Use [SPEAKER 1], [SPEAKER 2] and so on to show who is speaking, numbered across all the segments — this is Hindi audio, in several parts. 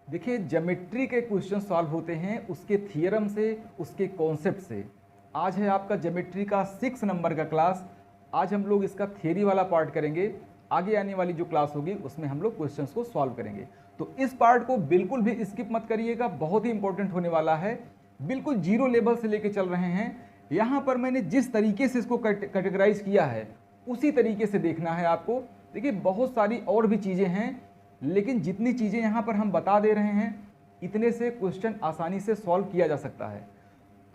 [SPEAKER 1] देखिए, ज्योमेट्री के क्वेश्चन सॉल्व होते हैं उसके थियरम से, उसके कॉन्सेप्ट से। आज है आपका ज्योमेट्री का 6 नंबर का क्लास। आज हम लोग इसका थियरी वाला पार्ट करेंगे। आगे आने वाली जो क्लास होगी उसमें हम लोग क्वेश्चंस को सॉल्व करेंगे। तो इस पार्ट को बिल्कुल भी स्किप मत करिएगा, बहुत ही इंपॉर्टेंट होने वाला है। बिल्कुल जीरो लेवल से लेके चल रहे हैं। यहाँ पर मैंने जिस तरीके से इसको कैटेगराइज किया है उसी तरीके से देखना है आपको। देखिए, बहुत सारी और भी चीज़ें हैं, लेकिन जितनी चीज़ें यहाँ पर हम बता दे रहे हैं इतने से क्वेश्चन आसानी से सॉल्व किया जा सकता है।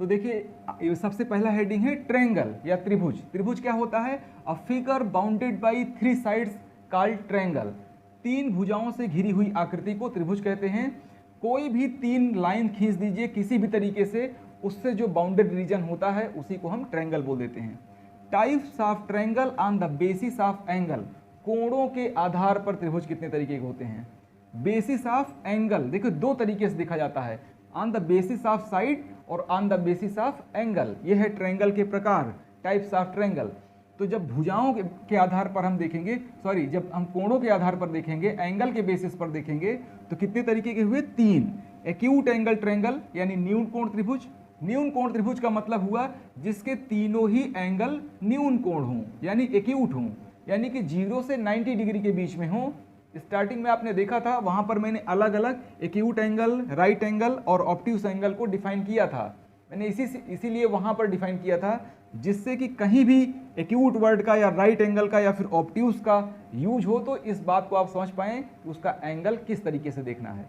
[SPEAKER 1] तो देखिए, सबसे पहला हेडिंग है ट्रायंगल या त्रिभुज। त्रिभुज क्या होता है? A figure bounded by 3 sides called triangle. 3 भुजाओं से घिरी हुई आकृति को त्रिभुज कहते हैं। कोई भी 3 लाइन खींच दीजिए किसी भी तरीके से, उससे जो बाउंडेड रीजन होता है उसी को हम ट्रायंगल बोल देते हैं। Types of triangle on the basis of angle. कोणों के आधार पर त्रिभुज कितने तरीके के होते हैं? बेसिस ऑफ एंगल, देखो 2 तरीके से देखा जाता है, on the basis of side और on the basis of angle. ये है ट्रायंगल के प्रकार, टाइप्स ऑफ ट्रायंगल। तो जब भुजाओं के आधार पर हम देखेंगे, जब हम कोणों के आधार पर देखेंगे, एंगल के बेसिस पर देखेंगे, तो कितने तरीके के हुए? 3। एक्यूट एंगल ट्रायंगल यानी न्यून कोण त्रिभुज। न्यून कोण त्रिभुज का मतलब हुआ जिसके तीनों ही एंगल न्यून कोण हों यानी एक्यूट हों, यानी कि 0 से 90 डिग्री के बीच में हो। स्टार्टिंग में आपने देखा था, वहां पर मैंने अलग अलग एक्यूट एंगल, राइट एंगल और ऑब्ट्यूस एंगल को डिफाइन किया था। मैंने इसीलिए वहां पर डिफाइन किया था जिससे कि कहीं भी एक्यूट वर्ड का या राइट एंगल का या फिर ऑब्ट्यूस का यूज हो तो इस बात को आप समझ पाएं कि उसका एंगल किस तरीके से देखना है।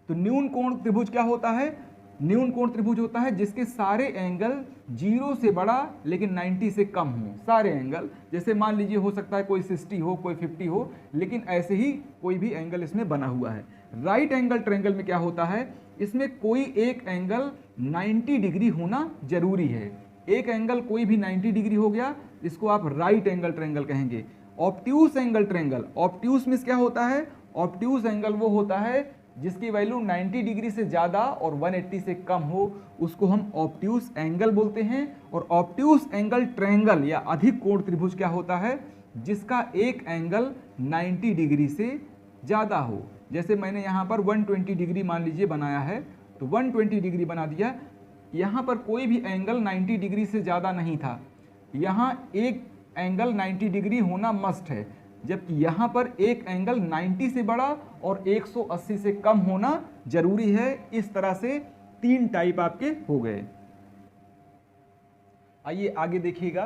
[SPEAKER 1] तो न्यून कोण त्रिभुज क्या होता है? न्यून कोण त्रिभुज होता है जिसके सारे एंगल 0 से बड़ा लेकिन 90 से कम हो। सारे एंगल, जैसे मान लीजिए हो सकता है कोई 60 हो, कोई 50 हो, लेकिन ऐसे ही कोई भी एंगल इसमें बना हुआ है। राइट एंगल ट्रायंगल में क्या होता है? इसमें कोई एक एंगल 90 डिग्री होना जरूरी है। एक एंगल कोई भी 90 डिग्री हो गया, इसको आप राइट एंगल ट्रायंगल कहेंगे। ऑब्ट्यूस एंगल ट्रायंगल, ऑब्ट्यूस में क्या होता है? ऑब्ट्यूस एंगल वो होता है जिसकी वैल्यू 90 डिग्री से ज़्यादा और 180 से कम हो, उसको हम ऑब्ट्यूस एंगल बोलते हैं। और ऑब्ट्यूस एंगल ट्रायंगल या अधिक कोण त्रिभुज क्या होता है? जिसका एक एंगल 90 डिग्री से ज़्यादा हो। जैसे मैंने यहाँ पर 120 डिग्री मान लीजिए बनाया है, तो 120 डिग्री बना दिया। यहाँ पर कोई भी एंगल 90 डिग्री से ज़्यादा नहीं था, यहाँ एक एंगल 90 डिग्री होना मस्ट है, जबकि यहाँ पर एक एंगल 90 से बड़ा और 180 से कम होना जरूरी है। इस तरह से 3 टाइप आपके हो गए। आइए आगे देखिएगा,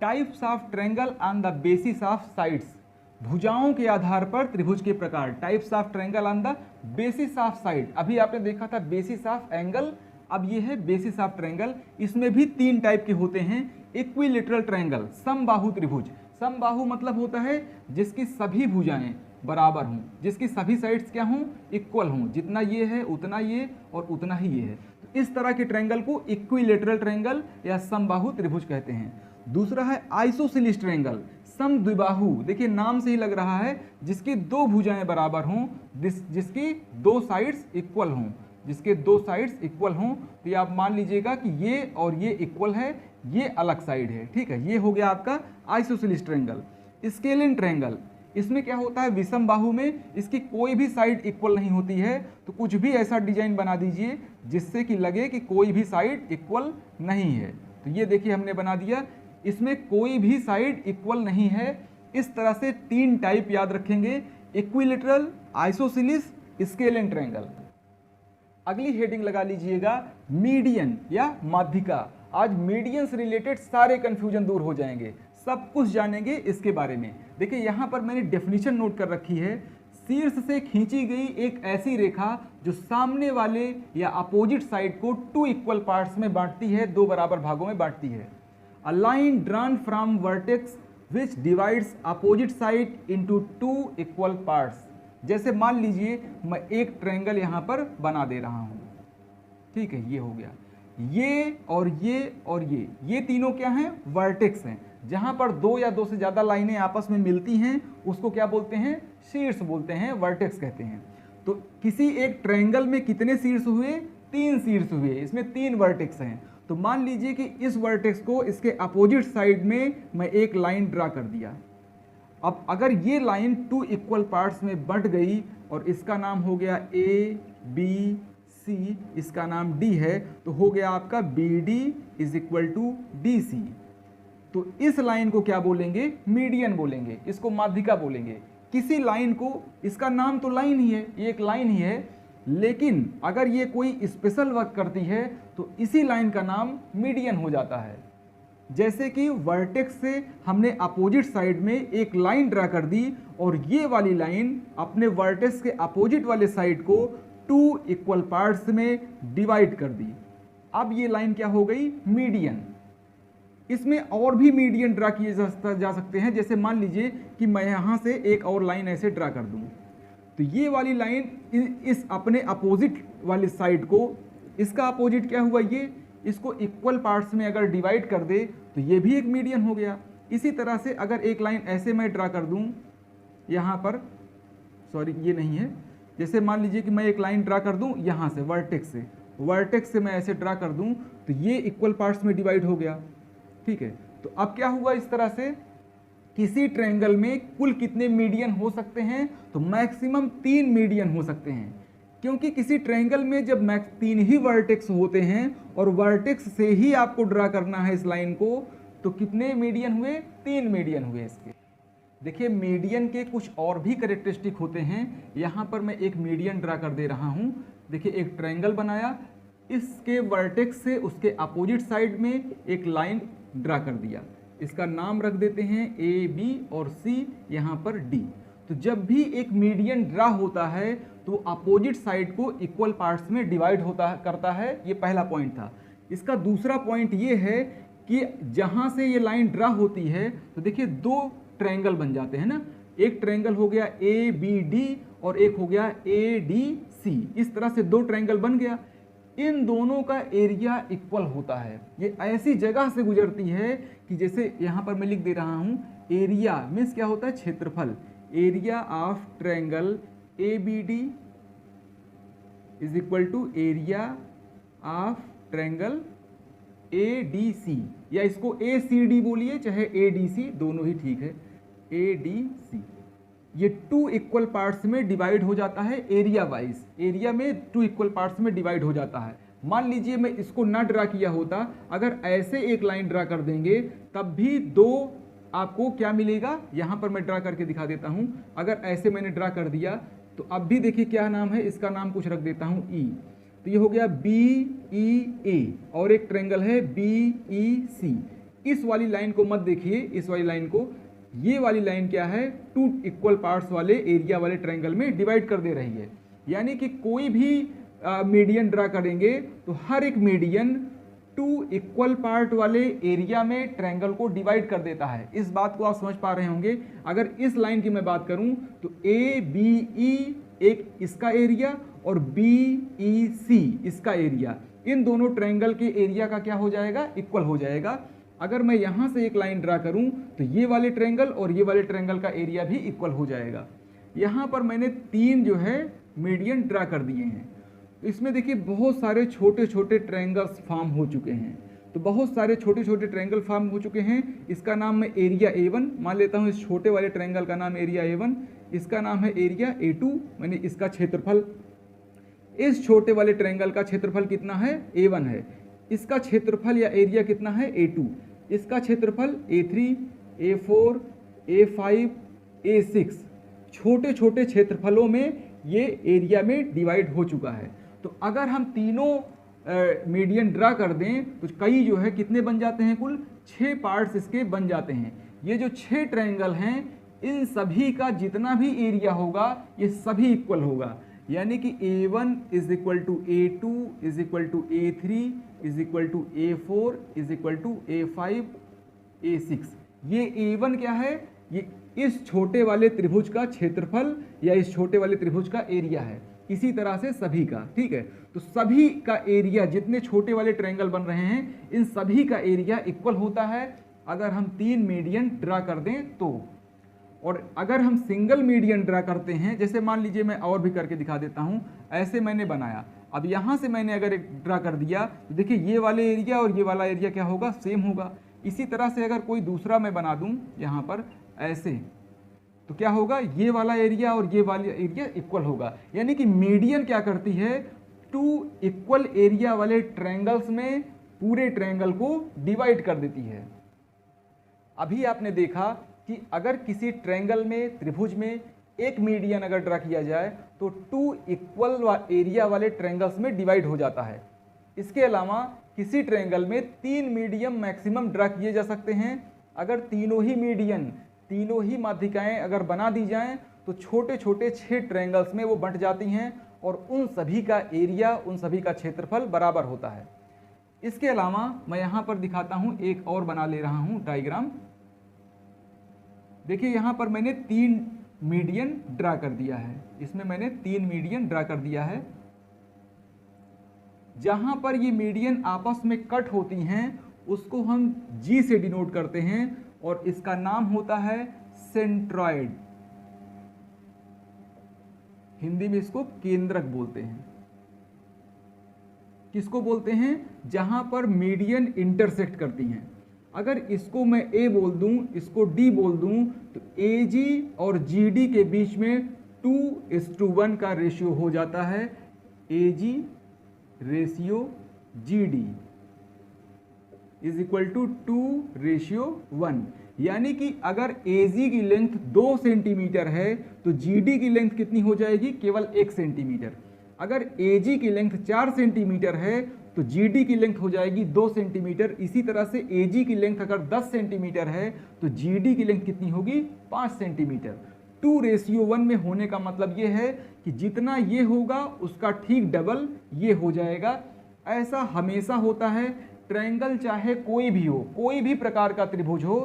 [SPEAKER 1] types of triangle on the basis of sides. भुजाओं के आधार पर त्रिभुज के प्रकार। Types of triangle on the basis of side. अभी आपने देखा था बेसिस ऑफ एंगल, अब ये है बेसिस ऑफ ट्रायंगल। इसमें भी 3 टाइप के होते हैं। इक्विलेटरल ट्रायंगल, समबाहु त्रिभुज। समबाहु मतलब होता है जिसकी सभी भुजाएं बराबर हों, जिसकी सभी साइड्स क्या हों? इक्वल हों। जितना ये है उतना ये और उतना ही ये है। तो इस तरह के ट्रायंगल को इक्विलेटरल ट्रायंगल या समबाहु त्रिभुज कहते हैं। दूसरा है आइसोसेलेस ट्रायंगल, समद्विबाहु। देखिए नाम से ही लग रहा है जिसकी 2 भुजाएं बराबर हों, जिसकी 2 साइड्स इक्वल हों। जिसके 2 साइड्स इक्वल हों, तो ये आप मान लीजिएगा कि ये और ये इक्वल है, ये अलग साइड है। ठीक है, ये हो गया आपका आइसोसेलेस ट्रायंगल। स्केलिन ट्रायंगल, इसमें क्या होता है? विषम बाहु में इसकी कोई भी साइड इक्वल नहीं होती है, तो कुछ भी ऐसा डिजाइन बना दीजिए जिससे कि लगे कि कोई भी साइड इक्वल नहीं है। तो ये देखिए हमने बना दिया, इसमें कोई भी साइड इक्वल नहीं है। इस तरह से 3 टाइप याद रखेंगे, इक्विलेटरल, आइसोसेलेस, स्केलिन ट्रायंगल। अगली हेडिंग लगा लीजिएगा मीडियन या माध्यिका। आज मीडियन से रिलेटेड सारे कंफ्यूजन दूर हो जाएंगे, सब कुछ जानेंगे इसके बारे में। देखिए यहाँ पर मैंने डेफिनेशन नोट कर रखी है। शीर्ष से खींची गई एक ऐसी रेखा जो सामने वाले या अपोजिट साइड को 2 इक्वल पार्ट्स में बांटती है, 2 बराबर भागों में बांटती है। A line drawn from vertex which divides opposite side into 2 equal parts. जैसे मान लीजिए मैं एक ट्रायंगल यहाँ पर बना दे रहा हूँ, ठीक है, ये हो गया। ये और ये और ये तीनों क्या हैं? वर्टेक्स हैं। जहां पर 2 या 2 से ज्यादा लाइनें आपस में मिलती हैं उसको क्या बोलते हैं? शीर्ष बोलते हैं, वर्टेक्स कहते हैं। तो किसी एक ट्रायंगल में कितने शीर्ष हुए? 3 शीर्ष हुए, इसमें 3 वर्टेक्स हैं। तो मान लीजिए कि इस वर्टेक्स को इसके अपोजिट साइड में मैं एक लाइन ड्रा कर दिया। अब अगर ये लाइन 2 इक्वल पार्ट्स में बंट गई और इसका नाम हो गया ए बी सी, इसका नाम डी है, तो हो गया आपका B D is equal to D C. तो इस लाइन को क्या बोलेंगे? मीडियन बोलेंगे, इसको माध्यिका बोलेंगे। किसी लाइन को, इसका नाम तो लाइन ही है, ये एक लाइन ही है, लेकिन अगर ये कोई स्पेशल वर्क करती है तो इसी लाइन का नाम मीडियन हो जाता है। जैसे कि वर्टेक्स से हमने अपोजिट साइड में एक लाइन ड्रा कर दी और ये वाली लाइन अपने वर्टेक्स के अपोजिट वाले साइड को 2 इक्वल पार्ट्स में डिवाइड कर दी। अब ये लाइन क्या हो गई? मीडियन। इसमें और भी मीडियन ड्रा किए जा सकते हैं। जैसे मान लीजिए कि मैं यहाँ से एक और लाइन ऐसे ड्रा कर दूँ, तो ये वाली लाइन इस अपने अपोजिट वाली साइड को, इसका अपोजिट क्या हुआ, ये इसको इक्वल पार्ट्स में अगर डिवाइड कर दे तो ये भी एक मीडियन हो गया। इसी तरह से अगर एक लाइन ऐसे मैं ड्रा कर दूं यहाँ पर, सॉरी ये नहीं है, जैसे मान लीजिए कि मैं एक लाइन ड्रा कर दूं यहाँ से वर्टेक्स से मैं ऐसे ड्रा कर दूं तो ये इक्वल पार्ट्स में डिवाइड हो गया। ठीक है, तो अब क्या हुआ, इस तरह से किसी ट्रायंगल में कुल कितने मीडियन हो सकते हैं? तो मैक्सिमम 3 मीडियन हो सकते हैं, क्योंकि किसी ट्रायंगल में जब मैक्स 3 ही वर्टेक्स होते हैं और वर्टेक्स से ही आपको ड्रा करना है इस लाइन को, तो कितने मीडियन हुए? 3 मीडियन हुए इसके। देखिए मीडियन के कुछ और भी कैरेक्टरिस्टिक होते हैं। यहाँ पर मैं एक मीडियन ड्रा कर दे रहा हूँ। देखिए एक ट्रायंगल बनाया, इसके वर्टेक्स से उसके अपोजिट साइड में एक लाइन ड्रा कर दिया, इसका नाम रख देते हैं ए बी और सी, यहाँ पर डी। तो जब भी एक मीडियन ड्रा होता है तो अपोजिट साइड को इक्वल पार्ट्स में डिवाइड करता है। ये पहला पॉइंट था। इसका दूसरा पॉइंट ये है कि जहाँ से ये लाइन ड्रा होती है तो देखिए 2 ट्रायंगल बन जाते हैं ना। एक ट्रायंगल हो गया ए बी डी और एक हो गया ए डी सी। इस तरह से 2 ट्रायंगल बन गया। इन दोनों का एरिया इक्वल होता है। ये ऐसी जगह से गुजरती है कि जैसे यहाँ पर मैं लिख दे रहा हूँ, एरिया मीन्स क्या होता है? क्षेत्रफल। Area of triangle A B D is equal to area of triangle A D C, या इसको ए सी डी बोलिए चाहे ए डी सी, दोनों ही ठीक है। ए डी सी ये 2 इक्वल पार्ट्स में डिवाइड हो जाता है एरिया वाइज। एरिया में 2 इक्वल पार्ट्स में डिवाइड हो जाता है। मान लीजिए मैं इसको ना ड्रा किया होता, अगर ऐसे एक लाइन ड्रा कर देंगे तब भी 2 आपको क्या मिलेगा? यहाँ पर मैं ड्रा करके दिखा देता हूँ। अगर ऐसे मैंने ड्रा कर दिया तो अब भी देखिए क्या नाम है, इसका नाम कुछ रख देता हूँ ई। तो ये हो गया बी ई ए और एक ट्रायंगल है बी ई सी। इस वाली लाइन को मत देखिए, इस वाली लाइन को, ये वाली लाइन क्या है? 2 इक्वल पार्ट्स वाले एरिया वाले ट्रायंगल में डिवाइड कर दे रही है। यानी कि कोई भी मीडियन ड्रा करेंगे तो हर एक मीडियन 2 इक्वल पार्ट वाले एरिया में ट्रायंगल को डिवाइड कर देता है। इस बात को आप समझ पा रहे होंगे। अगर इस लाइन की मैं बात करूं तो ए बी ई एक इसका एरिया और बी ई सी इसका एरिया, इन दोनों ट्रायंगल के एरिया का क्या हो जाएगा? इक्वल हो जाएगा। अगर मैं यहाँ से एक लाइन ड्रा करूं तो ये वाले ट्रायंगल और ये वाले ट्रायंगल का एरिया भी इक्वल हो जाएगा। यहाँ पर मैंने 3 जो है मीडियन ड्रा कर दिए हैं। इसमें देखिए बहुत सारे छोटे छोटे ट्रायंगल्स फॉर्म हो चुके हैं। तो बहुत सारे छोटे छोटे ट्रायंगल फॉर्म हो चुके हैं। इसका नाम मैं एरिया A1 मान लेता हूँ। इस छोटे वाले ट्रायंगल का नाम एरिया A1, इसका नाम है एरिया A2, मैंने इसका क्षेत्रफल। इस छोटे वाले ट्रायंगल का क्षेत्रफल कितना है? A1 है। इसका क्षेत्रफल या एरिया कितना है? A2। इसका क्षेत्रफल A3, A4, A5, A6। छोटे छोटे क्षेत्रफलों में ये एरिया में डिवाइड हो चुका है। तो अगर हम तीनों मीडियन ड्रा कर दें तो कई जो है कितने बन जाते हैं? कुल 6 पार्ट्स इसके बन जाते हैं। ये जो 6 ट्रायंगल हैं इन सभी का जितना भी एरिया होगा ये सभी इक्वल होगा। यानी कि A1 is equal to A2 is equal to A3 is equal to A4 is equal to A5 A6। ये A1 क्या है? ये इस छोटे वाले त्रिभुज का क्षेत्रफल या इस छोटे वाले त्रिभुज का एरिया है। इसी तरह से सभी का, ठीक है। तो सभी का एरिया, जितने छोटे वाले ट्रायंगल बन रहे हैं इन सभी का एरिया इक्वल होता है अगर हम 3 मीडियन ड्रा कर दें तो। और अगर हम सिंगल मीडियन ड्रा करते हैं, जैसे मान लीजिए मैं और भी करके दिखा देता हूं। ऐसे मैंने बनाया, अब यहां से मैंने अगर एक ड्रा कर दिया तो देखिए ये वाले एरिया और ये वाला एरिया क्या होगा? सेम होगा। इसी तरह से अगर कोई दूसरा मैं बना दूं यहाँ पर ऐसे, तो क्या होगा, ये वाला एरिया और ये वाला एरिया इक्वल होगा। यानी कि मीडियन क्या करती है, टू इक्वल एरिया वाले ट्रायंगल्स में पूरे ट्रायंगल को डिवाइड कर देती है। अभी आपने देखा कि अगर किसी ट्रायंगल में, त्रिभुज में एक मीडियन अगर ड्रा किया जाए तो टू इक्वल एरिया वाले ट्रायंगल्स में डिवाइड हो जाता है। इसके अलावा किसी ट्रायंगल में 3 मीडियन मैक्सिमम ड्रा किए जा सकते हैं। अगर तीनों ही मीडियन, तीनों ही माध्यिकाएं अगर बना दी जाएं तो छोटे छोटे 6 ट्रायंगल्स में वो बंट जाती हैं और उन सभी का एरिया, उन सभी का क्षेत्रफल बराबर होता है। इसके अलावा मैं यहाँ पर दिखाता हूँ, एक और बना ले रहा हूँ डायग्राम। देखिए यहाँ पर मैंने 3 मीडियन ड्रा कर दिया है, इसमें मैंने 3 मीडियन ड्रा कर दिया है। जहां पर ये मीडियन आपस में कट होती हैं उसको हम G से डिनोट करते हैं और इसका नाम होता है सेंट्रॉयड। हिंदी में इसको केंद्रक बोलते हैं। किसको बोलते हैं, जहां पर मीडियन इंटरसेक्ट करती हैं। अगर इसको मैं A बोल दूं, इसको D बोल दूं, तो AG और GD के बीच में 2:1 का रेशियो हो जाता है। AG ratio GD is equal to 2:1। यानी कि अगर AG की लेंथ 2 सेंटीमीटर है तो GD की लेंथ कितनी हो जाएगी, केवल 1 सेंटीमीटर। अगर AG की लेंथ 4 सेंटीमीटर है तो GD की लेंथ हो जाएगी 2 सेंटीमीटर। इसी तरह से AG की लेंथ अगर 10 सेंटीमीटर है तो GD की लेंथ कितनी होगी, 5 सेंटीमीटर। 2:1 में होने का मतलब ये है कि जितना ये होगा उसका ठीक डबल ये हो जाएगा। ऐसा हमेशा होता है, ट्रायंगल चाहे कोई भी हो, कोई भी प्रकार का त्रिभुज हो,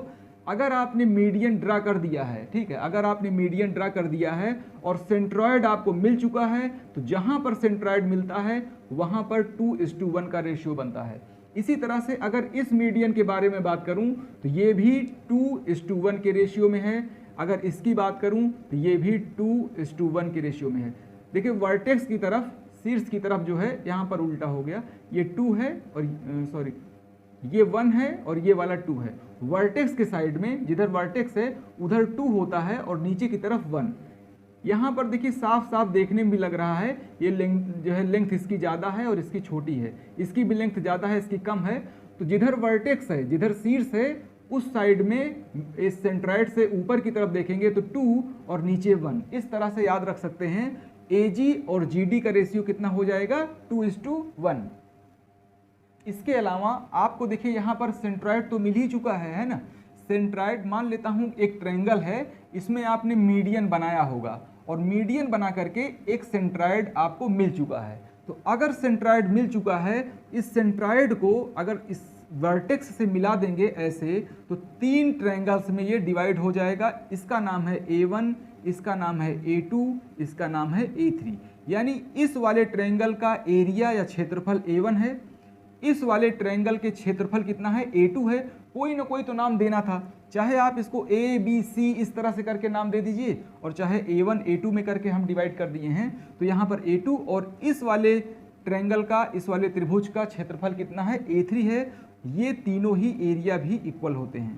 [SPEAKER 1] अगर आपने मीडियन ड्रा कर दिया है, ठीक है, अगर आपने मीडियन ड्रा कर दिया है और सेंट्रॉयड आपको मिल चुका है तो जहां पर सेंट्रॉयड मिलता है वहां पर 2:1 का रेशियो बनता है। इसी तरह से अगर इस मीडियन के बारे में बात करूं तो ये भी 2:1 के रेशियो में है। अगर इसकी बात करूं तो ये भी 2:1 के रेशियो में है। देखिए वर्टेक्स की तरफ, शीर्ष की तरफ जो है यहाँ पर उल्टा हो गया, ये 2 है और सॉरी ये 1 है और ये वाला 2 है। वर्टेक्स के साइड में जिधर वर्टेक्स है उधर 2 होता है और नीचे की तरफ 1। यहाँ पर देखिए साफ साफ देखने में भी लग रहा है ये लेंथ जो है, लेंथ इसकी ज़्यादा है और इसकी छोटी है, इसकी भी लेंथ ज़्यादा है, इसकी कम है। तो जिधर वर्टेक्स है, जिधर शीर्ष है, उस साइड में इस सेंट्रॉयड से ऊपर की तरफ देखेंगे तो 2 और नीचे 1। इस तरह से याद रख सकते हैं AG और GD का रेशियो कितना हो जाएगा, 2:1। इसके अलावा आपको देखिए यहाँ पर सेंट्रॉयड तो मिल ही चुका है ना। सेंट्रॉयड मान लेता हूँ एक ट्रायंगल है, इसमें आपने मीडियन बनाया होगा और मीडियन बना करके एक सेंट्रॉयड आपको मिल चुका है। तो अगर सेंट्रॉयड मिल चुका है, इस सेंट्रॉयड को अगर इस वर्टेक्स से मिला देंगे ऐसे तो 3 ट्रायंगल्स में ये डिवाइड हो जाएगा। इसका नाम है A1, इसका नाम है A2, इसका नाम है A3। यानी इस वाले ट्रायंगल का एरिया या क्षेत्रफल A1 है, इस वाले ट्रायंगल के क्षेत्रफल कितना है, A2 है। कोई ना कोई तो नाम देना था, चाहे आप इसको A B C इस तरह से करके नाम दे दीजिए और चाहे A1 A2 में करके हम डिवाइड कर दिए हैं। तो यहाँ पर A2 और इस वाले ट्रायंगल का, इस वाले त्रिभुज का क्षेत्रफल कितना है, A3 है। ये तीनों ही एरिया भी इक्वल होते हैं।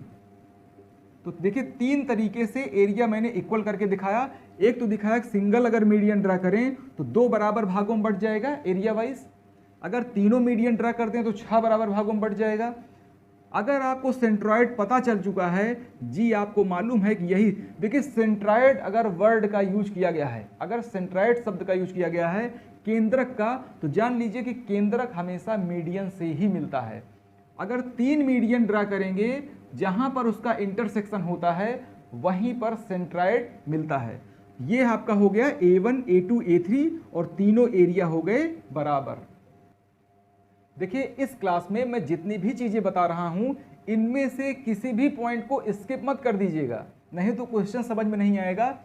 [SPEAKER 1] तो देखिए 3 तरीके से एरिया मैंने इक्वल करके दिखाया। एक तो दिखाया सिंगल अगर मीडियन ड्रा करें तो 2 बराबर भागों में बढ़ जाएगा एरिया वाइज। अगर तीनों मीडियन ड्रा करते हैं तो 6 बराबर भागों में बढ़ जाएगा। अगर आपको सेंट्रॉयड पता चल चुका है, जी आपको मालूम है कि यही, देखिए सेंट्रॉयड अगर वर्ड का यूज किया गया है, अगर सेंट्रॉयड शब्द का यूज किया गया है केंद्रक का, तो जान लीजिए कि केंद्रक हमेशा मीडियन से ही मिलता है। अगर 3 मीडियन ड्रा करेंगे जहां पर उसका इंटरसेक्शन होता है वहीं पर सेंट्रॉयड मिलता है। ये आपका हो गया A1 A2 A3 और तीनों एरिया हो गए बराबर। देखिए इस क्लास में मैं जितनी भी चीजें बता रहा हूं इनमें से किसी भी पॉइंट को स्किप मत कर दीजिएगा, नहीं तो क्वेश्चन समझ में नहीं आएगा।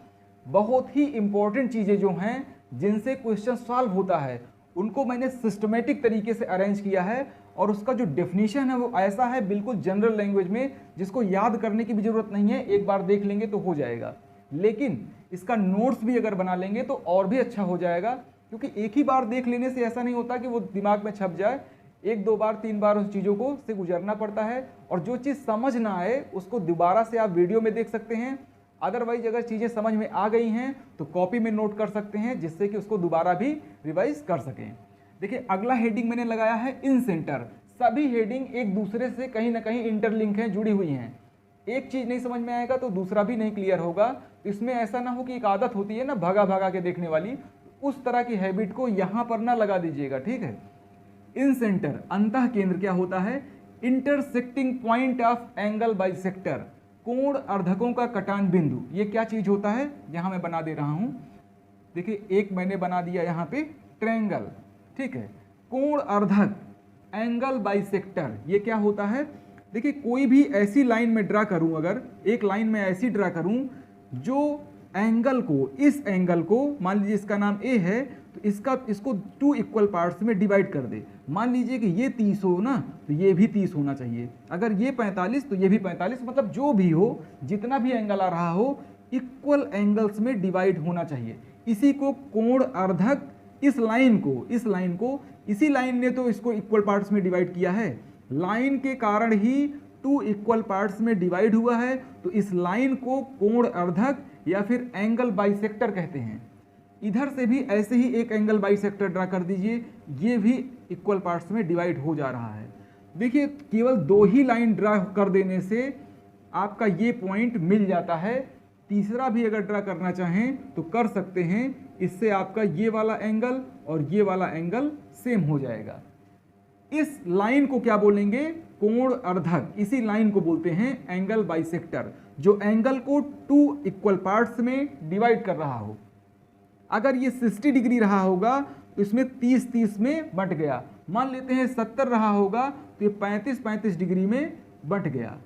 [SPEAKER 1] बहुत ही इंपॉर्टेंट चीजें जो हैं जिनसे क्वेश्चन सॉल्व होता है उनको मैंने सिस्टमेटिक तरीके से अरेंज किया है और उसका जो डेफिनेशन है वो ऐसा है बिल्कुल जनरल लैंग्वेज में, जिसको याद करने की भी जरूरत नहीं है, एक बार देख लेंगे तो हो जाएगा। लेकिन इसका नोट्स भी अगर बना लेंगे तो और भी अच्छा हो जाएगा, क्योंकि एक ही बार देख लेने से ऐसा नहीं होता कि वो दिमाग में छप जाए। 1 2 बार 3 बार उस चीज़ों को से गुजरना पड़ता है और जो चीज़ समझ ना आए उसको दोबारा से आप वीडियो में देख सकते हैं अदरवाइज अगर चीज़ें समझ में आ गई हैं तो कॉपी में नोट कर सकते हैं, जिससे कि उसको दोबारा भी रिवाइज कर सकें। देखिए अगला हेडिंग मैंने लगाया है इन सेंटर। सभी हेडिंग एक दूसरे से कहीं ना कहीं इंटरलिंक हैं, जुड़ी हुई हैं। एक चीज़ नहीं समझ में आएगा तो दूसरा भी नहीं क्लियर होगा। इसमें ऐसा ना हो कि एक आदत होती है ना भगा भगा के देखने वाली, उस तरह की हैबिट को यहाँ पर ना लगा दीजिएगा, ठीक है। इन सेंटर अंतः केंद्र क्या होता है? Intersecting point of angle bisector, कोण अर्धकों का कटान बिंदु। ये क्या चीज होता है? यहां मैं बना दे रहा हूं, देखिए एक मैंने बना दिया यहां पे ट्रायंगल, ठीक है। कोण अर्धक एंगल बाइसेक्टर ये क्या होता है? देखिए कोई भी ऐसी लाइन में ड्रा करूं, अगर एक लाइन में ऐसी ड्रा करूं जो एंगल को, इस एंगल को मान लीजिए इसका नाम ए है, तो इसको 2 इक्वल पार्ट्स में डिवाइड कर दे। मान लीजिए कि ये 30 हो ना, तो ये भी 30 होना चाहिए। अगर ये 45 तो ये भी 45, मतलब जो भी हो, जितना भी एंगल आ रहा हो, इक्वल एंगल्स में डिवाइड होना चाहिए। इसी को कोण अर्धक, इस लाइन को इसी लाइन ने तो इसको इक्वल पार्ट्स में डिवाइड किया है। लाइन के कारण ही 2 इक्वल पार्ट्स में डिवाइड हुआ है, तो इस लाइन को कोण अर्धक या फिर एंगल बाइसेक्टर कहते हैं। इधर से भी ऐसे ही एक एंगल बाइसेक्टर ड्रा कर दीजिए, ये भी इक्वल पार्ट्स में डिवाइड हो जा रहा है। देखिए केवल 2 ही लाइन ड्रा कर देने से आपका ये पॉइंट मिल जाता है। तीसरा भी अगर ड्रा करना चाहें तो कर सकते हैं, इससे आपका ये वाला एंगल और ये वाला एंगल सेम हो जाएगा। इस लाइन को क्या बोलेंगे? कोण अर्धक। इसी लाइन को बोलते हैं एंगल बाइसेक्टर, जो एंगल को 2 इक्वल पार्ट्स में डिवाइड कर रहा हो। अगर ये 60 डिग्री रहा होगा तो इसमें 30-30 में बंट गया। मान लेते हैं 70 रहा होगा तो ये 35-35 डिग्री में बंट गया।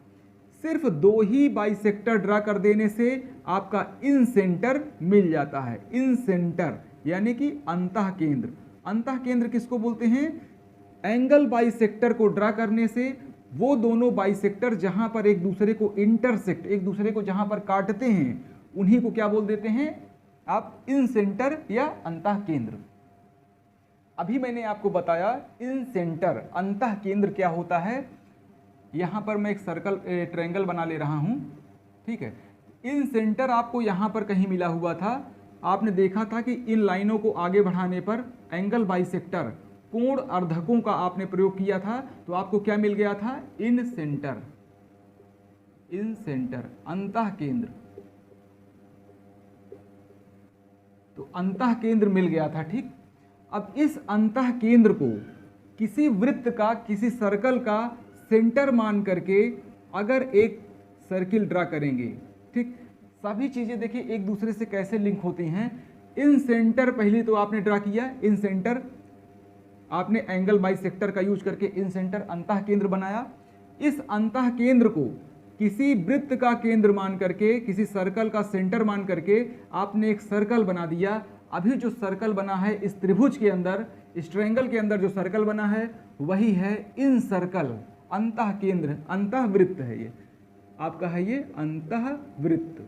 [SPEAKER 1] सिर्फ 2 ही बाइसेक्टर ड्रा कर देने से आपका इन सेंटर मिल जाता है। इन सेंटर यानी कि अंतः केंद्र। अंतः केंद्र किसको बोलते हैं? एंगल बाइसेक्टर को ड्रा करने से वो दोनों बाइसेक्टर जहां पर एक दूसरे को इंटरसेक्ट, एक दूसरे को जहां पर काटते हैं, उन्हीं को क्या बोल देते हैं आप? इन सेंटर या अंतः केंद्र। अभी मैंने आपको बताया इन सेंटर अंतः केंद्र क्या होता है। यहां पर मैं एक सर्कल ट्रायंगल बना ले रहा हूं, ठीक है। इन सेंटर आपको यहां पर कहीं मिला हुआ था। आपने देखा था कि इन लाइनों को आगे बढ़ाने पर एंगल बाइसेक्टर, कोण अर्धकों का आपने प्रयोग किया था, तो आपको क्या मिल गया था? इन सेंटर। इन सेंटर अंतः केंद्र, तो अंतः केंद्र मिल गया था, ठीक। अब इस अंतः केंद्र को किसी वृत्त का, किसी सर्कल का सेंटर मान करके अगर एक सर्किल ड्रा करेंगे, ठीक। सभी चीजें देखिए एक दूसरे से कैसे लिंक होती हैं। इन सेंटर पहले तो आपने ड्रा किया, इन सेंटर आपने एंगल बाइसेक्टर का यूज करके इन सेंटर अंतः केंद्र बनाया। इस अंतः केंद्र को किसी वृत्त का केंद्र मान करके, किसी सर्कल का सेंटर मान करके आपने एक सर्कल बना दिया। अभी जो सर्कल बना है इस त्रिभुज के अंदर, इस ट्रायंगल के अंदर जो सर्कल बना है वही है इन सर्कल, अंतः केंद्र, अंतः वृत्त है ये आपका, है ये अंतः वृत्त।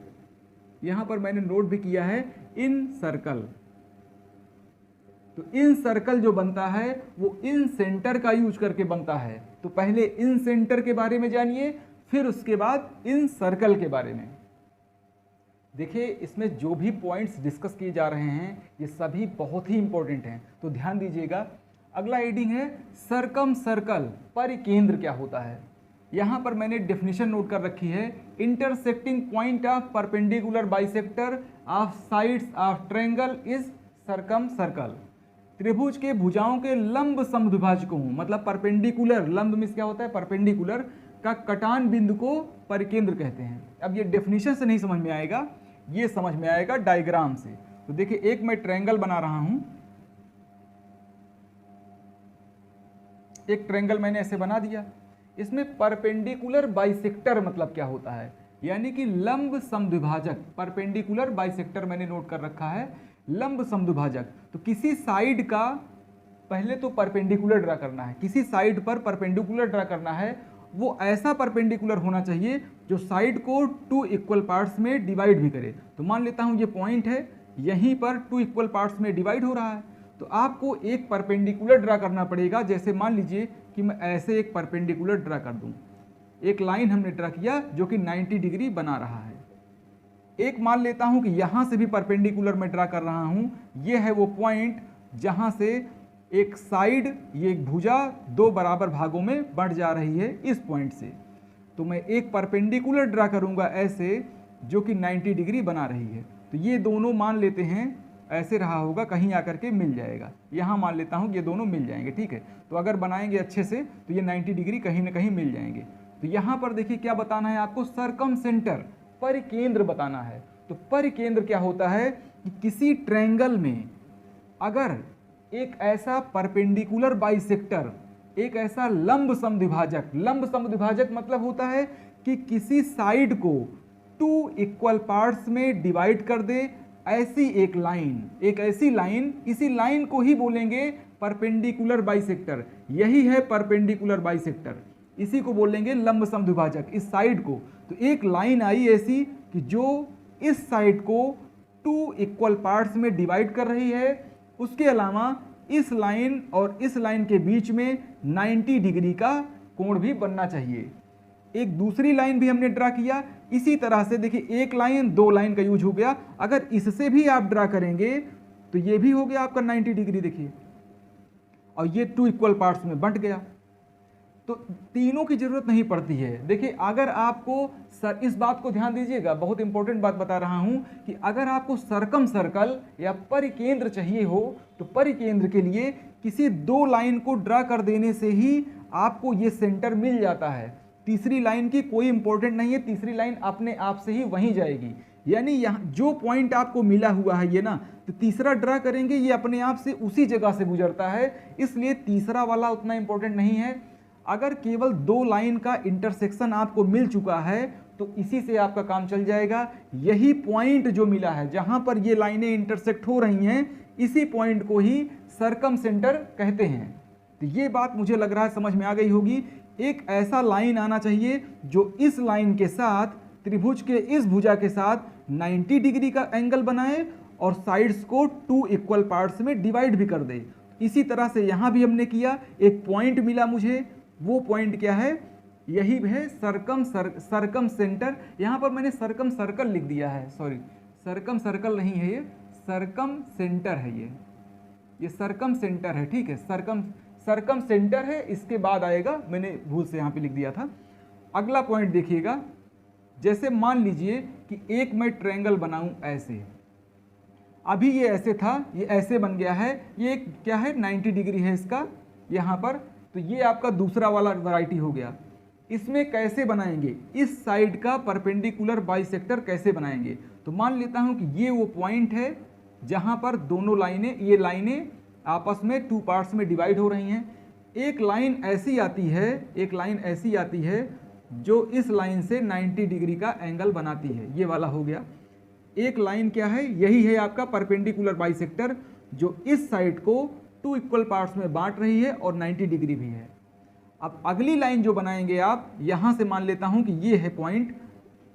[SPEAKER 1] यहां पर मैंने नोट भी किया है इन सर्कल। तो इन सर्कल जो बनता है वो इन सेंटर का यूज करके बनता है। तो पहले इन सेंटर के बारे में जानिए, फिर उसके बाद इन सर्कल के बारे में। देखिए इसमें जो भी पॉइंट्स डिस्कस किए जा रहे हैं ये सभी बहुत ही इंपॉर्टेंट हैं, तो ध्यान दीजिएगा। अगला हेडिंग है सर्कम सर्कल, परिकेंद्र क्या होता है। यहाँ पर मैंने डेफिनेशन नोट कर रखी है, intersecting point of perpendicular bisector of sides of triangle is circum circle. त्रिभुज के भुजाओं के लंब समद्विभाजकों, मतलब परपेंडिकुलर, लंब में क्या होता है? परपेंडिकुलर का कटान बिंदु को परिकेंद्र कहते हैं। अब ये डेफिनेशन से नहीं समझ में आएगा, ये समझ में आएगा डायग्राम से। तो देखिए एक मैं ट्रायंगल बना रहा हूं, एक ट्रायंगल मैंने ऐसे बना दिया। इसमें परपेंडिकुलर बाइसेक्टर मतलब क्या होता है? यानी कि लंब समद्विभाजक। परपेंडिकुलर बाइसेक्टर मैंने नोट कर रखा है, लंब समद्विभाजक। तो किसी साइड का पहले तो परपेंडिकुलर ड्रा करना है, किसी साइड पर परपेंडिकुलर ड्रा करना है। वो ऐसा परपेंडिकुलर होना चाहिए जो साइड को 2 इक्वल पार्ट्स में डिवाइड भी करे। तो मान लेता हूं ये पॉइंट है, यहीं पर 2 इक्वल पार्ट्स में डिवाइड हो रहा है, तो आपको एक परपेंडिकुलर ड्रा करना पड़ेगा। जैसे मान लीजिए कि मैं ऐसे एक परपेंडिकुलर ड्रा कर दूं, एक लाइन हमने ड्रा किया जो कि 90 डिग्री बना रहा है। एक मान लेता हूं कि यहां से भी परपेंडिकुलर मैं ड्रा कर रहा हूं, ये है वो पॉइंट जहां से एक साइड, ये एक भुजा दो बराबर भागों में बढ़ जा रही है इस पॉइंट से। तो मैं एक परपेंडिकुलर ड्रा करूंगा ऐसे, जो कि 90 डिग्री बना रही है। तो ये दोनों मान लेते हैं ऐसे रहा होगा, कहीं आकर के मिल जाएगा। यहाँ मान लेता हूँ कि ये दोनों मिल जाएंगे, ठीक है। तो अगर बनाएंगे अच्छे से तो ये 90 डिग्री कहीं ना कहीं मिल जाएंगे। तो यहाँ पर देखिए क्या बताना है आपको, सरकम सेंटर, परिकेंद्र बताना है। तो परिकेंद्र क्या होता है कि किसी ट्रायंगल में अगर एक ऐसा परपेंडिकुलर बाइसेक्टर, एक ऐसा लंब समद्विभाजक, लंब समद्विभाजक मतलब होता है कि किसी साइड को 2 इक्वल पार्ट्स में डिवाइड कर दे, ऐसी एक लाइन, एक ऐसी लाइन, इसी लाइन को ही बोलेंगे परपेंडिकुलर बाइसेक्टर। यही है परपेंडिकुलर बाइसेक्टर, इसी को बोलेंगे लंब समद्विभाजक, इस साइड को। तो एक लाइन आई ऐसी कि जो इस साइड को 2 इक्वल पार्ट्स में डिवाइड कर रही है, उसके अलावा इस लाइन और इस लाइन के बीच में 90 डिग्री का कोण भी बनना चाहिए। एक दूसरी लाइन भी हमने ड्रा किया इसी तरह से। देखिए एक लाइन, दो लाइन का यूज हो गया। अगर इससे भी आप ड्रा करेंगे तो ये भी हो गया आपका 90 डिग्री, देखिए, और ये 2 इक्वल पार्ट्स में बंट गया। तो तीनों की जरूरत नहीं पड़ती है। देखिए अगर आपको इस बात को ध्यान दीजिएगा, बहुत इंपॉर्टेंट बात बता रहा हूं कि अगर आपको सरकम सर्कल या परिकेंद्र चाहिए हो तो परिकेंद्र के लिए किसी दो लाइन को ड्रा कर देने से ही आपको ये सेंटर मिल जाता है। तीसरी लाइन की कोई इंपॉर्टेंट नहीं है, तीसरी लाइन अपने आप से ही वहीं जाएगी। यानी यहाँ जो पॉइंट आपको मिला हुआ है ये ना, तो तीसरा ड्रा करेंगे ये अपने आप से उसी जगह से गुजरता है, इसलिए तीसरा वाला उतना इंपॉर्टेंट नहीं है। अगर केवल दो लाइन का इंटरसेक्शन आपको मिल चुका है तो इसी से आपका काम चल जाएगा। यही पॉइंट जो मिला है जहां पर ये लाइनें इंटरसेक्ट हो रही हैं, इसी पॉइंट को ही सरकम सेंटर कहते हैं। तो ये बात मुझे लग रहा है समझ में आ गई होगी। एक ऐसा लाइन आना चाहिए जो इस लाइन के साथ, त्रिभुज के इस भुजा के साथ 90 डिग्री का एंगल बनाए और साइड्स को 2 इक्वल पार्ट्स में डिवाइड भी कर दे। इसी तरह से यहाँ भी हमने किया, एक पॉइंट मिला मुझे, वो पॉइंट क्या है, यही है सरकम सेंटर। यहाँ पर मैंने सरकम सर्कल लिख दिया है, सॉरी, सरकम सर्कल नहीं है, ये सरकम सेंटर है, ये सरकम सेंटर है, ठीक है, सरकम सेंटर है। इसके बाद आएगा, मैंने भूल से यहाँ पे लिख दिया था। अगला पॉइंट देखिएगा, जैसे मान लीजिए कि एक मैं ट्रायंगल बनाऊं ऐसे, अभी ये ऐसे था, ये ऐसे बन गया है, ये क्या है 90 डिग्री है इसका यहाँ पर। तो ये आपका दूसरा वाला वैरायटी हो गया। इसमें कैसे बनाएंगे, इस साइड का परपेंडिकुलर बाइसेक्टर कैसे बनाएंगे। तो मान लेता हूं कि ये वो पॉइंट है जहां पर दोनों लाइनें, ये लाइनें आपस में 2 पार्ट्स में डिवाइड हो रही हैं। एक लाइन ऐसी आती है, एक लाइन ऐसी आती है जो इस लाइन से 90 डिग्री का एंगल बनाती है, ये वाला हो गया। एक लाइन क्या है, यही है आपका परपेंडिकुलर बाइसेक्टर जो इस साइड को 2 इक्वल पार्ट्स में बांट रही है और 90 डिग्री भी है। अब अगली लाइन जो बनाएंगे आप, यहां से मान लेता हूं कि ये है पॉइंट,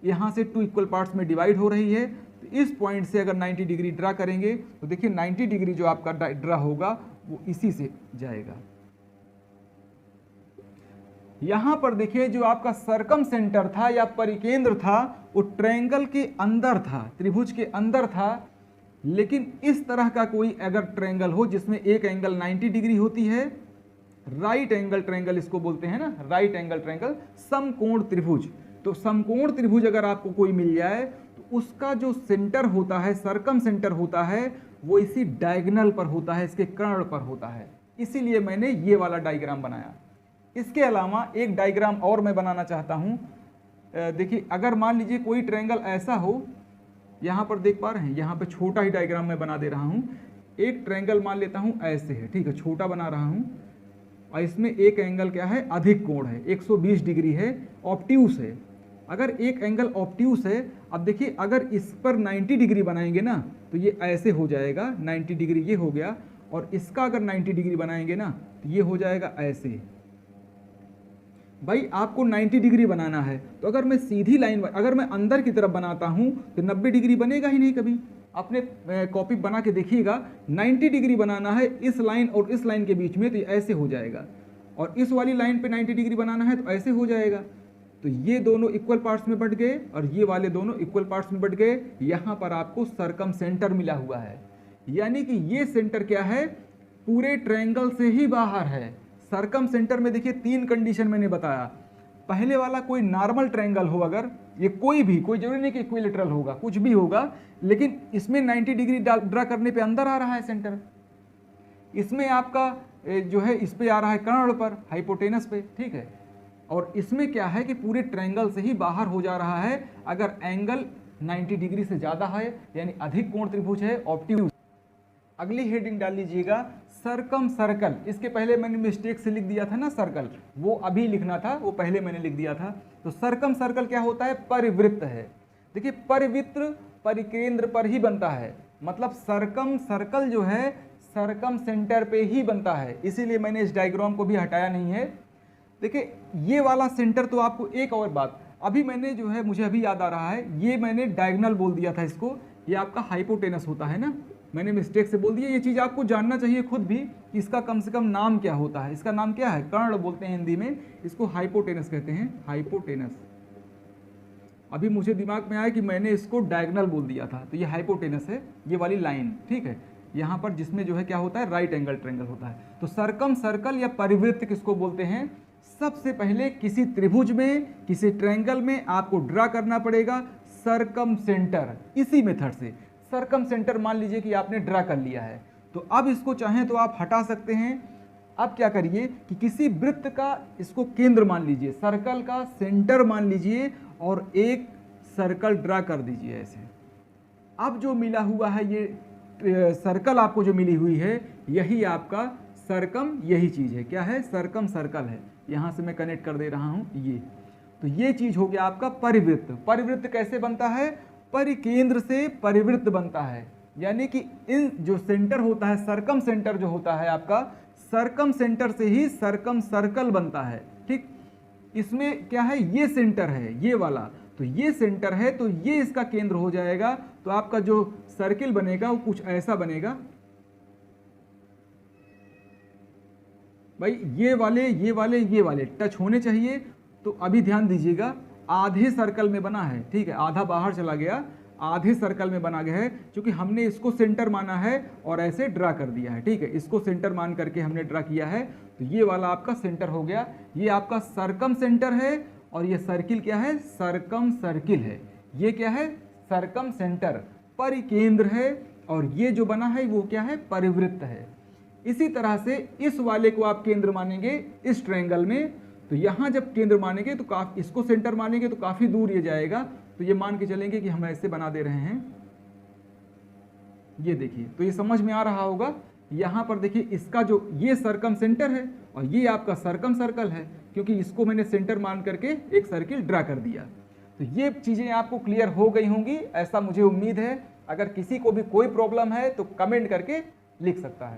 [SPEAKER 1] यहां से 2 इक्वल पार्ट्स में डिवाइड हो रही है। तो इस पॉइंट से अगर 90 डिग्री ड्रा करेंगे तो देखिए 90 डिग्री जो आपका ड्रा होगा वो इसी से जाएगा। यहां पर देखिए जो आपका सरकम सेंटर था या परिकेंद्र था वो ट्रायंगल के अंदर था, त्रिभुज के अंदर था। लेकिन इस तरह का कोई अगर ट्रायंगल हो जिसमें एक एंगल 90 डिग्री होती है, राइट एंगल ट्रायंगल इसको बोलते हैं ना, राइट एंगल ट्रायंगल, समकोण त्रिभुज। तो समकोण त्रिभुज अगर आपको कोई मिल जाए तो उसका जो सेंटर होता है, सरकम सेंटर होता है, वो इसी डायगोनल पर होता है, इसके कर्ण पर होता है। इसीलिए मैंने ये वाला डायग्राम बनाया। इसके अलावा एक डायग्राम और मैं बनाना चाहता हूं। देखिए अगर मान लीजिए कोई ट्रायंगल ऐसा हो, यहाँ पर देख पा रहे हैं, यहाँ पे छोटा ही डायग्राम मैं बना दे रहा हूँ। एक ट्रायंगल मान लेता हूँ ऐसे है, ठीक है, छोटा बना रहा हूँ, और इसमें एक एंगल क्या है, अधिक कोण है, 120 डिग्री है, ऑब्ट्यूस है। अगर एक एंगल ऑब्ट्यूस है, अब देखिए अगर इस पर 90 डिग्री बनाएंगे ना तो ये ऐसे हो जाएगा, 90 डिग्री ये हो गया, और इसका अगर 90 डिग्री बनाएंगे ना तो ये हो जाएगा ऐसे। भाई आपको 90 डिग्री बनाना है तो अगर मैं सीधी लाइन, अगर मैं अंदर की तरफ बनाता हूं तो 90 डिग्री बनेगा ही नहीं कभी। अपने कॉपी बना के देखिएगा, 90 डिग्री बनाना है इस लाइन और इस लाइन के बीच में तो ऐसे हो जाएगा, और इस वाली लाइन पे 90 डिग्री बनाना है तो ऐसे हो जाएगा। तो ये दोनों इक्वल पार्ट्स में बट गए और ये वाले दोनों इक्वल पार्ट्स में बट गए। यहाँ पर आपको सर्कम सेंटर मिला हुआ है, यानी कि ये सेंटर क्या है, पूरे ट्रायंगल से ही बाहर है। सर्कम सेंटर में देखिए 3 कंडीशन मैंने बताया। पहले वाला कोई नॉर्मल ट्रायंगल हो, अगर ये कोई जरूरी नहीं कि इक्विलेटरल होगा, कुछ भी होगा, लेकिन इसमें 90 डिग्री ड्रा करने पे अंदर आ रहा है सेंटर। इसमें आपका जो है इस पे आ रहा है कर्ण पर, हाइपोटेनस पे, ठीक है। और इसमें क्या है कि पूरे ट्रायंगल से ही बाहर हो जा रहा है अगर एंगल 90 डिग्री से ज़्यादा है, यानी अधिक कोण त्रिभुज है, ऑब्ट्यूज। अगली हेडिंग डाल लीजिएगा सर्कम सर्कल। इसके पहले मैंने मिस्टेक से लिख दिया था ना सर्कल, वो अभी लिखना था, वो पहले मैंने लिख दिया था। तो सर्कम सर्कल क्या होता है, परिवृत्त है। देखिए परिवृत्त परिकेंद्र पर ही बनता है, मतलब सर्कम सर्कल जो है सर्कम सेंटर पे ही बनता है, इसीलिए मैंने इस डायग्राम को भी हटाया नहीं है। देखिए ये वाला सेंटर, तो आपको एक और बात अभी मैंने जो है, मुझे अभी याद आ रहा है, ये मैंने डायगोनल बोल दिया था इसको, ये आपका हाइपोटेनस होता है ना, मैंने मिस्टेक से बोल दिया। ये चीज़ आपको जानना चाहिए खुद भी कि इसका कम से कम नाम क्या होता है। इसका नाम क्या है, कर्ण बोलते हैं हिंदी में, इसको हाइपोटेनस कहते हैं, हाइपोटेनस। अभी मुझे दिमाग में आया कि मैंने इसको डायगोनल बोल दिया था, तो ये हाइपोटेनस है, ये वाली लाइन, ठीक है, यहाँ पर जिसमें जो है क्या होता है, राइट एंगल ट्रायंगल होता है। तो सर्कम सर्कल या परिवृत्त किसको बोलते हैं, सबसे पहले किसी त्रिभुज में, किसी ट्रायंगल में आपको ड्रा करना पड़ेगा सर्कम सेंटर। इसी मेथड से सर्कम सेंटर मान लीजिए कि आपने ड्रा कर लिया है, तो अब इसको चाहें तो आप हटा सकते हैं। अब क्या करिए कि किसी वृत्त का इसको केंद्र मान लीजिए, सर्कल का सेंटर मान लीजिए और एक सर्कल ड्रा कर दीजिए ऐसे। अब जो मिला हुआ है ये सर्कल आपको जो मिली हुई है, यही आपका सर्कम, यही चीज़ है, क्या है, सर्कम सर्कल है। यहाँ से मैं कनेक्ट कर दे रहा हूँ ये, तो ये चीज़ हो गया आपका परिवृत्त। परिवृत्त कैसे बनता है, परिकेंद्र से परिवृत्त बनता है, यानी कि इन जो सेंटर होता है, सर्कम सेंटर जो होता है आपका, सर्कम सेंटर से ही सर्कम सर्कल बनता है, ठीक। इसमें क्या है, ये सेंटर है, ये वाला, तो ये सेंटर है, तो ये इसका केंद्र हो जाएगा। तो आपका जो सर्किल बनेगा वो कुछ ऐसा बनेगा भाई, ये वाले टच होने चाहिए। तो अभी ध्यान दीजिएगा, आधे सर्कल में बना है, ठीक है, आधा बाहर चला गया, आधे सर्कल में बना गया है, क्योंकि हमने इसको सेंटर माना है और ऐसे ड्रा कर दिया है, ठीक है, इसको सेंटर मान करके हमने ड्रा किया है। तो ये वाला आपका सेंटर हो गया, ये आपका सर्कम सेंटर है, और ये सर्किल क्या है, सर्कम सर्किल है। ये क्या है, सर्कम सेंटर, परिकेंद्र है, और ये जो बना है वो क्या है, परिवृत्त है। इसी तरह से इस वाले को आप केंद्र मानेंगे इस ट्रायंगल में, तो यहाँ जब केंद्र मानेंगे तो काफी, इसको सेंटर मानेंगे तो काफ़ी दूर ये जाएगा। तो ये मान के चलेंगे कि हम ऐसे बना दे रहे हैं, ये देखिए, तो ये समझ में आ रहा होगा। यहाँ पर देखिए इसका जो ये सर्कम सेंटर है और ये आपका सर्कम सर्कल है, क्योंकि इसको मैंने सेंटर मान करके एक सर्किल ड्रा कर दिया। तो ये चीज़ें आपको क्लियर हो गई होंगी, ऐसा मुझे उम्मीद है। अगर किसी को भी कोई प्रॉब्लम है तो कमेंट करके लिख सकता है।